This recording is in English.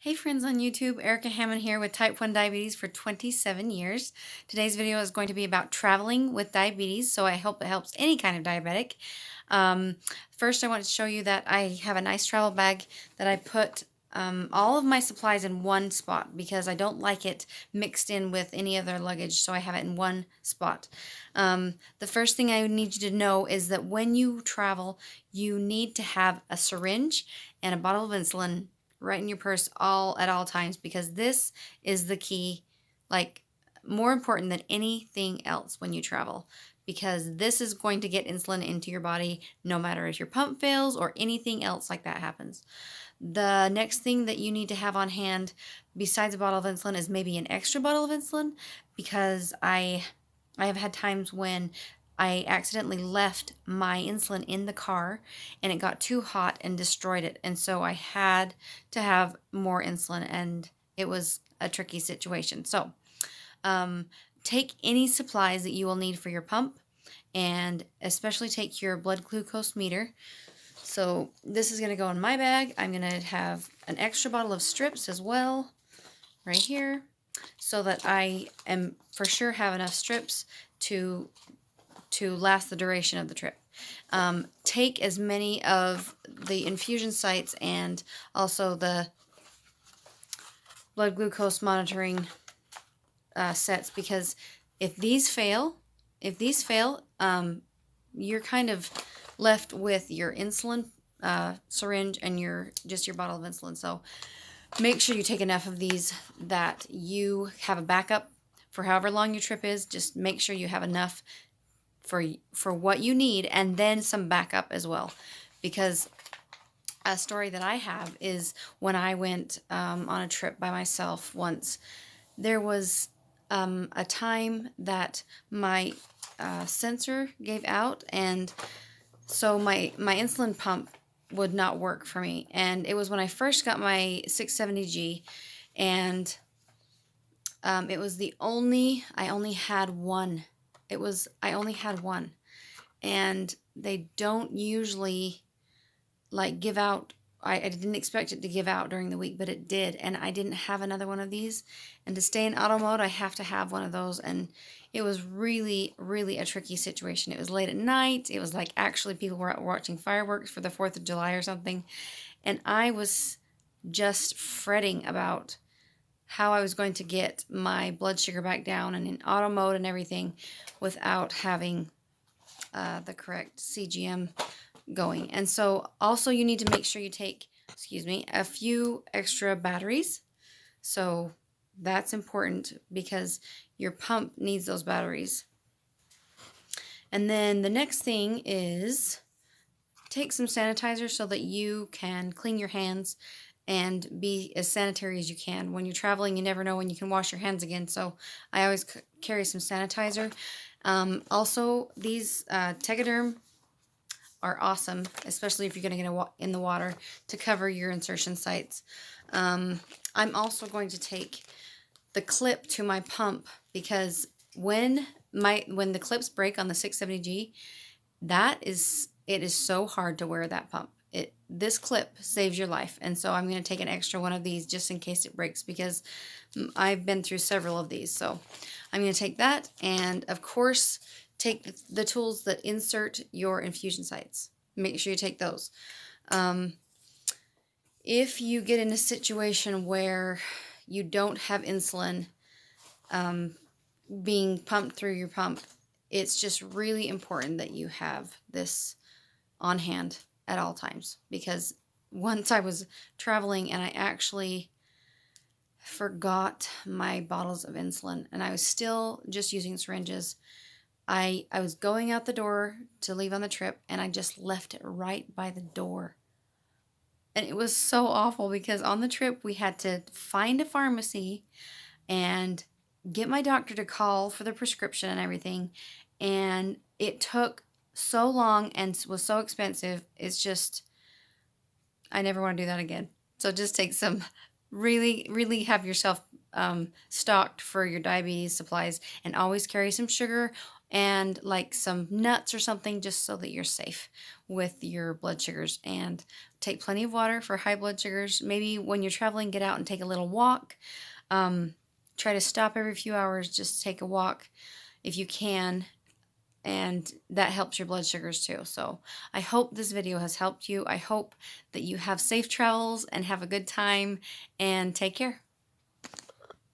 Hey friends on YouTube, Erica Hammond here with Type 1 Diabetes for 27 years. Today's video is going to be about traveling with diabetes, so I hope it helps any kind of diabetic. Um, First, I want to show you that I have a nice travel bag that I put all of my supplies in one spot because I don't like it mixed in with any other luggage, so I have it in one spot. The first thing I need you to know is that when you travel, you need to have a syringe and a bottle of insulin right in your purse at all times, because this is the key, like, more important than anything else when you travel, because this is going to get insulin into your body no matter if your pump fails or anything else like that happens. The next thing that you need to have on hand besides a bottle of insulin is maybe an extra bottle of insulin, because I have had times when I accidentally left my insulin in the car and it got too hot and destroyed it. And so I had to have more insulin, and it was a tricky situation. So um, take any supplies that you will need for your pump, and especially take your blood glucose meter. So this is going to go in my bag. I'm going to have an extra bottle of strips as well right here, so that I am for sure have enough strips to last the duration of the trip. Take as many of the infusion sites and also the blood glucose monitoring sets, because if these fail, you're kind of left with your insulin syringe and your bottle of insulin. So make sure you take enough of these that you have a backup for however long your trip is. Just make sure you have enough for what you need, and then some backup as well, because a story that I have is when I went on a trip by myself once. There was a time that my sensor gave out, and so my insulin pump would not work for me. And it was when I first got my 670G, and it was I only had one. I only had one, and they don't usually like give out. I didn't expect it to give out during the week, but it did, and I didn't have another one of these. And to stay in auto mode, I have to have one of those, and it was really, really a tricky situation. It was late at night. It was like actually people were out watching fireworks for the 4th of July or something, and I was just fretting about how I was going to get my blood sugar back down and in auto mode and everything without having the correct CGM going. And so also you need to make sure you take, a few extra batteries. So that's important because your pump needs those batteries. And then the next thing is take some sanitizer so that you can clean your hands and be as sanitary as you can. When you're traveling, you never know when you can wash your hands again. So I always carry some sanitizer. Also, these Tegaderm are awesome, especially if you're going to get in the water, to cover your insertion sites. I'm also going to take the clip to my pump, because when the clips break on the 670G, it is so hard to wear that pump. This clip saves your life, and so I'm going to take an extra one of these just in case it breaks, because I've been through several of these. So I'm going to take that, and of course take the tools that insert your infusion sites. Make sure you take those. If you get in a situation where you don't have insulin being pumped through your pump, it's just really important that you have this on hand at all times, because once I was traveling and I actually forgot my bottles of insulin, and I was still just using syringes. I was going out the door to leave on the trip, and I just left it right by the door. And it was so awful, because on the trip we had to find a pharmacy and get my doctor to call for the prescription and everything. And it took so long and was so expensive. It's just, I never want to do that again. So just take some, really, really have yourself stocked for your diabetes supplies, and always carry some sugar and like some nuts or something, just so that you're safe with your blood sugars. And take plenty of water for high blood sugars. Maybe when you're traveling, get out and take a little walk. Try to stop every few hours, just take a walk if you can, and that helps your blood sugars too. So I hope this video has helped you. I hope that you have safe travels and have a good time, and take care.